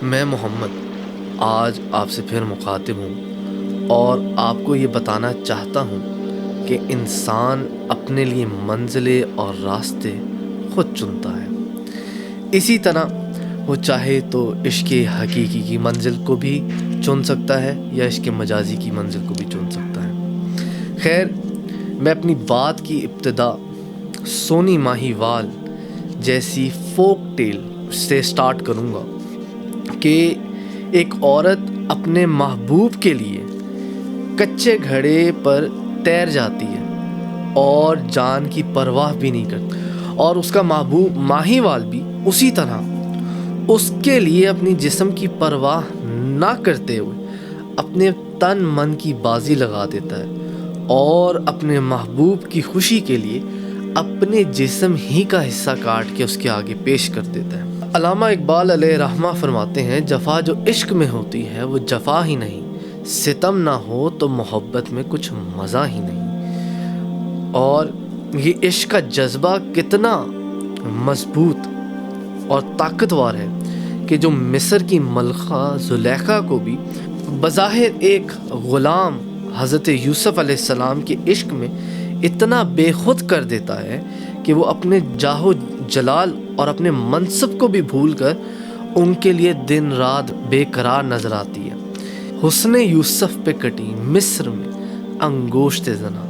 میں محمد آج آپ سے پھر مخاطب ہوں اور آپ کو یہ بتانا چاہتا ہوں کہ انسان اپنے لیے منزلیں اور راستے خود چنتا ہے. اسی طرح وہ چاہے تو عشق حقیقی کی منزل کو بھی چن سکتا ہے یا عشق مجازی کی منزل کو بھی چن سکتا ہے. خیر، میں اپنی بات کی ابتدا سونی ماہیوال جیسی فوک ٹیل سے سٹارٹ کروں گا کہ ایک عورت اپنے محبوب کے لیے کچے گھڑے پر تیر جاتی ہے اور جان کی پرواہ بھی نہیں کرتی، اور اس کا محبوب ماہیوال بھی اسی طرح اس کے لیے اپنی جسم کی پرواہ نہ کرتے ہوئے اپنے تن من کی بازی لگا دیتا ہے اور اپنے محبوب کی خوشی کے لیے اپنے جسم ہی کا حصہ کاٹ کے اس کے آگے پیش کر دیتا ہے. علامہ اقبال علیہ رحمہ فرماتے ہیں، جفا جو عشق میں ہوتی ہے وہ جفا ہی نہیں، ستم نہ ہو تو محبت میں کچھ مزہ ہی نہیں. اور یہ عشق کا جذبہ کتنا مضبوط اور طاقتور ہے کہ جو مصر کی ملکہ زلیخا کو بھی بظاہر ایک غلام حضرت یوسف علیہ السلام کے عشق میں اتنا بے خود کر دیتا ہے کہ وہ اپنے جاہ و جلال اور اپنے منصب کو بھی بھول کر ان کے لیے دن رات بے قرار نظر آتی ہے. حسن یوسف پہ کٹی مصر میں انگوشت زنا.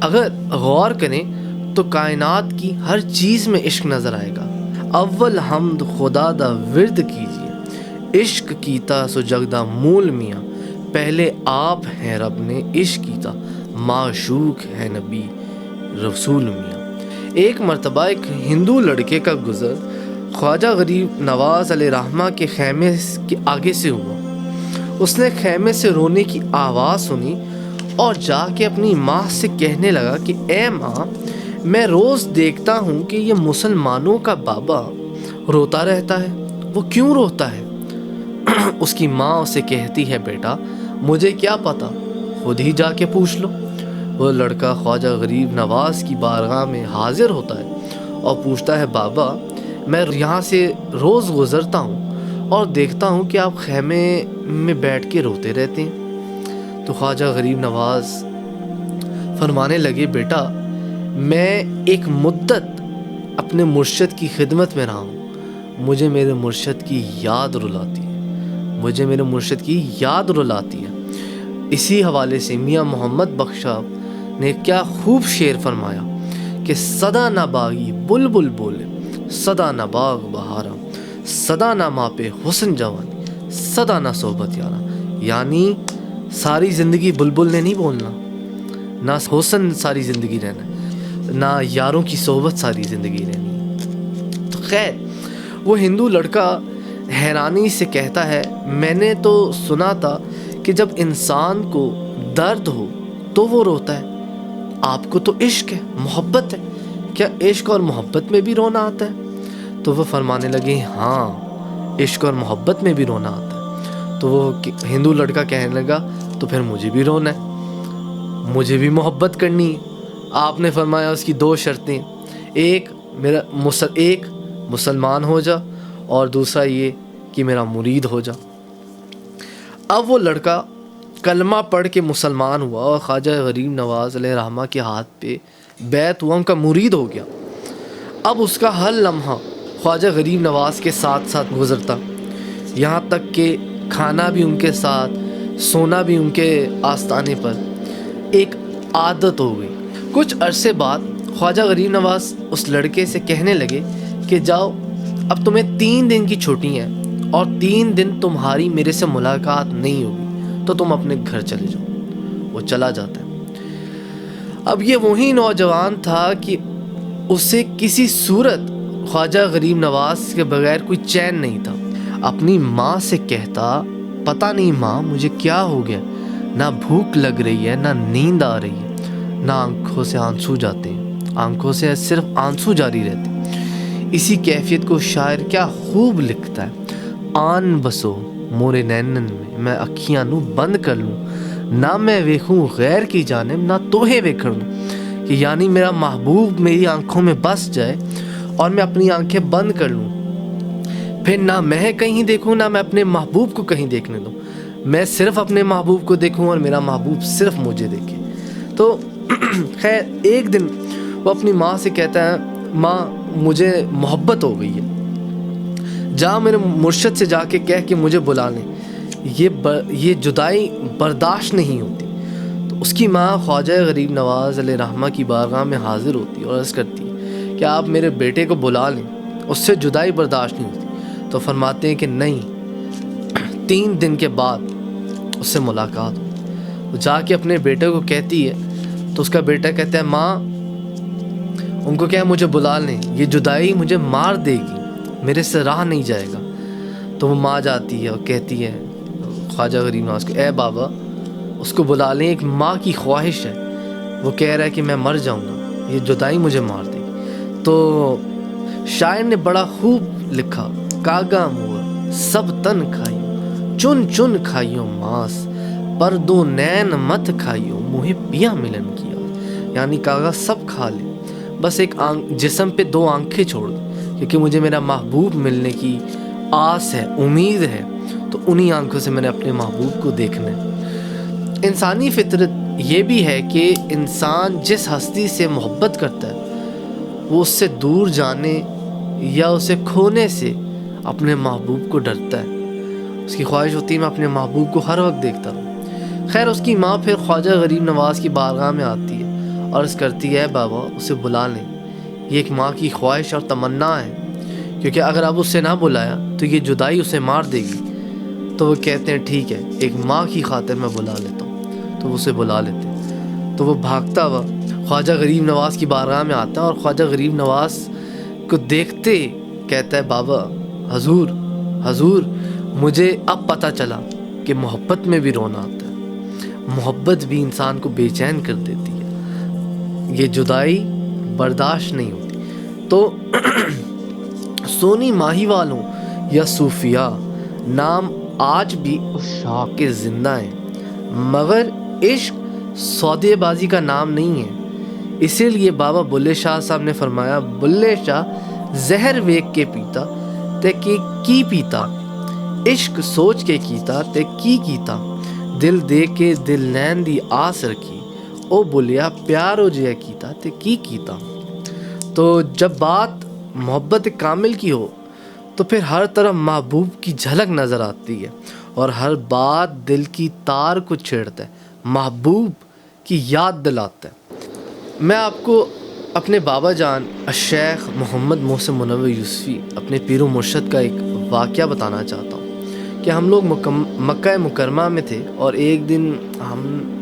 اگر غور کریں تو کائنات کی ہر چیز میں عشق نظر آئے گا. اول حمد خدا دا ورد کیجیے، عشق کیتا سو جگدا مول میاں، پہلے آپ ہیں رب نے عشق کیتا، معشوق ہے نبی رسول میاں. ایک مرتبہ ایک ہندو لڑکے کا گزر خواجہ غریب نواز علیہ رحمہ کے خیمے کے آگے سے ہوا. اس نے خیمے سے رونے کی آواز سنی اور جا کے اپنی ماں سے کہنے لگا کہ اے ماں، میں روز دیکھتا ہوں کہ یہ مسلمانوں کا بابا روتا رہتا ہے، وہ کیوں روتا ہے؟ اس کی ماں اسے کہتی ہے، بیٹا مجھے کیا پتا، خود ہی جا کے پوچھ لو. وہ لڑکا خواجہ غریب نواز کی بارگاہ میں حاضر ہوتا ہے اور پوچھتا ہے، بابا میں یہاں سے روز گزرتا ہوں اور دیکھتا ہوں کہ آپ خیمے میں بیٹھ کے روتے رہتے ہیں. تو خواجہ غریب نواز فرمانے لگے، بیٹا میں ایک مدت اپنے مرشد کی خدمت میں رہا ہوں، مجھے میرے مرشد کی یاد رلاتی ہے. اسی حوالے سے میاں محمد بخش نے کیا خوب شعر فرمایا کہ صدا نہ باغی بلبل بولے، صدا نہ باغ بہارا، صدا نہ ماں پہ حسن جوانی، صدا نہ صحبت یارا. یعنی ساری زندگی بلبل نے نہیں بولنا، نہ حسن ساری زندگی رہنا، نہ یاروں کی صحبت ساری زندگی رہنی ہے. تو خیر، وہ ہندو لڑکا حیرانی سے کہتا ہے، میں نے تو سنا تھا کہ جب انسان کو درد ہو تو وہ روتا ہے، آپ کو تو عشق ہے، محبت ہے، کیا عشق اور محبت میں بھی رونا آتا ہے؟ تو وہ فرمانے لگے، ہاں عشق اور محبت میں بھی رونا آتا ہے. تو وہ ہندو لڑکا کہنے لگا، تو پھر مجھے بھی رونا ہے، مجھے بھی محبت کرنی ہے. آپ نے فرمایا اس کی دو شرطیں، ایک مسلمان ہو جا اور دوسرا یہ کہ میرا مرید ہو جا. اب وہ لڑکا کلمہ پڑھ کے مسلمان ہوا اور خواجہ غریب نواز علیہ رحمہ کے ہاتھ پہ بیعت ہوا، ان کا مرید ہو گیا. اب اس کا ہر لمحہ خواجہ غریب نواز کے ساتھ ساتھ گزرتا، یہاں تک کہ کھانا بھی ان کے ساتھ، سونا بھی ان کے آستانے پر ایک عادت ہو گئی. کچھ عرصے بعد خواجہ غریب نواز اس لڑکے سے کہنے لگے کہ جاؤ، اب تمہیں 3 دن کی چھٹی ہیں اور 3 دن تمہاری میرے سے ملاقات نہیں ہوگی، تو تم اپنے گھر چلے جاؤ. وہ چلا جاتا ہے. اب یہ وہی نوجوان تھا کہ اسے کسی صورت خواجہ غریب نواز کے بغیر کوئی چین نہیں تھا. اپنی ماں سے کہتا، پتہ نہیں ماں مجھے کیا ہو گیا، نہ بھوک لگ رہی ہے، نہ نیند آ رہی ہے، نہ آنکھوں سے آنسو جاتے ہیں، آنکھوں سے صرف آنسو جاری رہتے ہیں. اسی کیفیت کو شاعر کیا خوب لکھتا ہے، آن بسو مورے نینن میں اکھیاں نو بند کر لوں، نہ میں ویکھوں غیر کی جانب نہ توہے ویکھن لوں. کہ یعنی میرا محبوب میری آنکھوں میں بس جائے اور میں اپنی آنکھیں بند کر لوں، پھر نہ میں کہیں دیکھوں نہ میں اپنے محبوب کو کہیں دیکھنے دوں، میں صرف اپنے محبوب کو دیکھوں اور میرا محبوب صرف مجھے دیکھے۔ تو خیر ایک دن وہ اپنی ماں سے کہتا ہے، ماں مجھے محبت ہو گئی ہے، جا میرے مرشد سے جا کے کہہ کہ مجھے بلا لیں، یہ جدائی برداشت نہیں ہوتی۔ تو اس کی ماں خواجہ غریب نواز علیہ رحمہ کی بارگاہ میں حاضر ہوتی اور عرض کرتی ہے کہ آپ میرے بیٹے کو بلا لیں، اس سے جدائی برداشت نہیں ہوتی۔ تو فرماتے ہیں کہ نہیں، 3 دن کے بعد اس سے ملاقات ہو۔ وہ جا کے اپنے بیٹے کو کہتی ہے تو اس کا بیٹا کہتا ہے، ماں ان کو کیا مجھے بلا لیں، یہ جدائی مجھے مار دے گی، میرے سے رہا نہیں جائے گا۔ تو وہ ماں جاتی ہے اور کہتی ہے خواجہ غریب نواز کو، اے بابا اس کو بلا لیں، ایک ماں کی خواہش ہے، وہ کہہ رہا ہے کہ میں مر جاؤں گا، یہ جدائی مجھے مار دے گی۔ تو شاعر نے بڑا خوب لکھا، کاگا مور سب تن کھائیو، چن چن کھائیو ماس، پر دو نین مت کھائیو، منہ پیا ملن کیا۔ یعنی کاغا سب کھا لے، بس ایک جسم پہ 2 آنکھیں چھوڑ دے، کیونکہ مجھے میرا محبوب ملنے کی آس ہے، امید ہے، تو انہی آنکھوں سے میں نے اپنے محبوب کو دیکھنا ہے۔ انسانی فطرت یہ بھی ہے کہ انسان جس ہستی سے محبت کرتا ہے وہ اس سے دور جانے یا اسے کھونے سے اپنے محبوب کو ڈرتا ہے، اس کی خواہش ہوتی ہے میں اپنے محبوب کو ہر وقت دیکھتا رہوں۔ خیر اس کی ماں پھر خواجہ غریب نواز کی بارگاہ میں آتی ہے اور عرض کرتی ہے، بابا اسے بلا لیں، یہ ایک ماں کی خواہش اور تمنا ہے، کیونکہ اگر اب اسے نہ بلایا تو یہ جدائی اسے مار دے گی۔ تو وہ کہتے ہیں ٹھیک ہے، ایک ماں کی خاطر میں بلا لیتا ہوں۔ تو وہ اسے بلا لیتے ہیں، تو وہ بھاگتا ہوا خواجہ غریب نواز کی بارگاہ میں آتا ہے اور خواجہ غریب نواز کو دیکھتے کہتا ہے، بابا حضور مجھے اب پتہ چلا کہ محبت میں بھی رونا آتا ہے، محبت بھی انسان کو بے چین کر دیتی ہے، یہ جدائی برداشت نہیں ہوتی۔ تو سونی ماہی والوں یا صوفیاء نام آج بھی عشاق زندہ ہیں، مگر عشق سودے بازی کا نام نہیں ہے۔ اسی لیے بابا بلے شاہ صاحب نے فرمایا، بلے شاہ زہر ویک کے پیتا تے کی پیتا، عشق سوچ کے کیتا تے کی کیتا، دل دے کے دل لین دی آس رکھی، او بولیا پیارو جیا کیتا تے کی کیتا۔ تو جب بات محبت کامل کی ہو تو پھر ہر طرف محبوب کی جھلک نظر آتی ہے اور ہر بات دل کی تار کو چھیڑتا ہے، محبوب کی یاد دلاتا ہے۔ میں آپ کو اپنے بابا جان الشیخ محمد محسن منور یوسفی اپنے پیر و مرشد کا ایک واقعہ بتانا چاہتا ہوں کہ ہم لوگ مکہ مکرمہ میں تھے اور ایک دن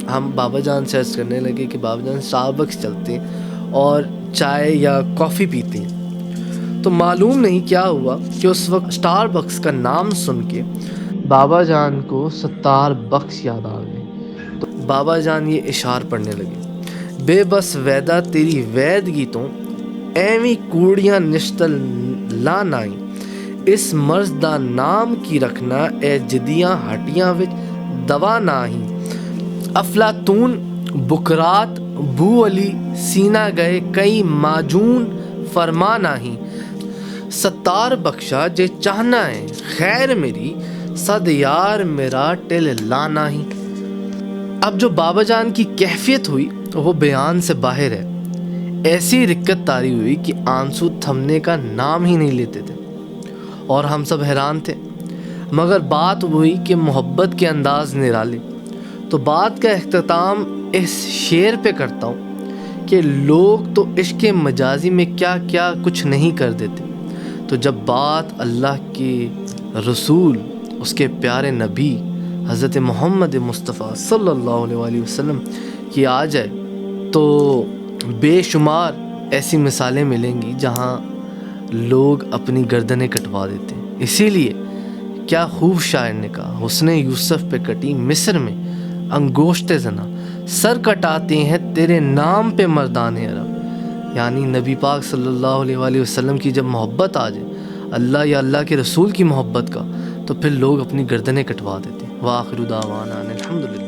ہم بابا جان سے عرض کرنے لگے کہ بابا جان اسٹاربکس چلتے ہیں اور چائے یا کافی پیتے ہیں۔ تو معلوم نہیں کیا ہوا کہ اس وقت اسٹاربکس کا نام سن کے بابا جان کو ستار بخش یاد آ گئے۔ تو بابا جان یہ اشعار پڑھنے لگے، بے بس ویدا تیری ویدگی تو ایویں کوڑیاں نشتل لا نائی، اس مرض دا نام کی رکھنا اے جدیاں ہٹیاں وچ دوا ناہی، افلاطون بکرات بو علی سینہ گئے کئی معجون فرما ناہی، ستار بخشا جے چاہنا ہے خیر میری، صد یار میرا ٹل لا ناہی۔ اب جو بابا جان کی کیفیت ہوئی وہ بیان سے باہر ہے، ایسی رکت طاری ہوئی کہ آنسو تھمنے کا نام ہی نہیں لیتے تھے اور ہم سب حیران تھے، مگر بات ہوئی کہ محبت کے انداز نرالے۔ تو بات کا اختتام اس شعر پہ کرتا ہوں کہ لوگ تو عشق مجازی میں کیا کیا کچھ نہیں کر دیتے، تو جب بات اللہ کے رسول اس کے پیارے نبی حضرت محمد مصطفیٰ صلی اللہ علیہ وآلہ وسلم کی آ جائے تو بے شمار ایسی مثالیں ملیں گی جہاں لوگ اپنی گردنیں کٹوا دیتے ہیں۔ اسی لیے کیا خوب شاعر نے کہا، حسن یوسف پہ کٹی مصر میں انگوشت زنا، سر کٹاتے ہیں تیرے نام پہ مردان عرب۔ یعنی نبی پاک صلی اللہ علیہ وآلہ وسلم کی جب محبت آ جائے، اللہ یا اللہ کے رسول کی محبت کا، تو پھر لوگ اپنی گردنیں کٹوا دیتے ہیں۔ وآخر دعوانا الحمدللہ۔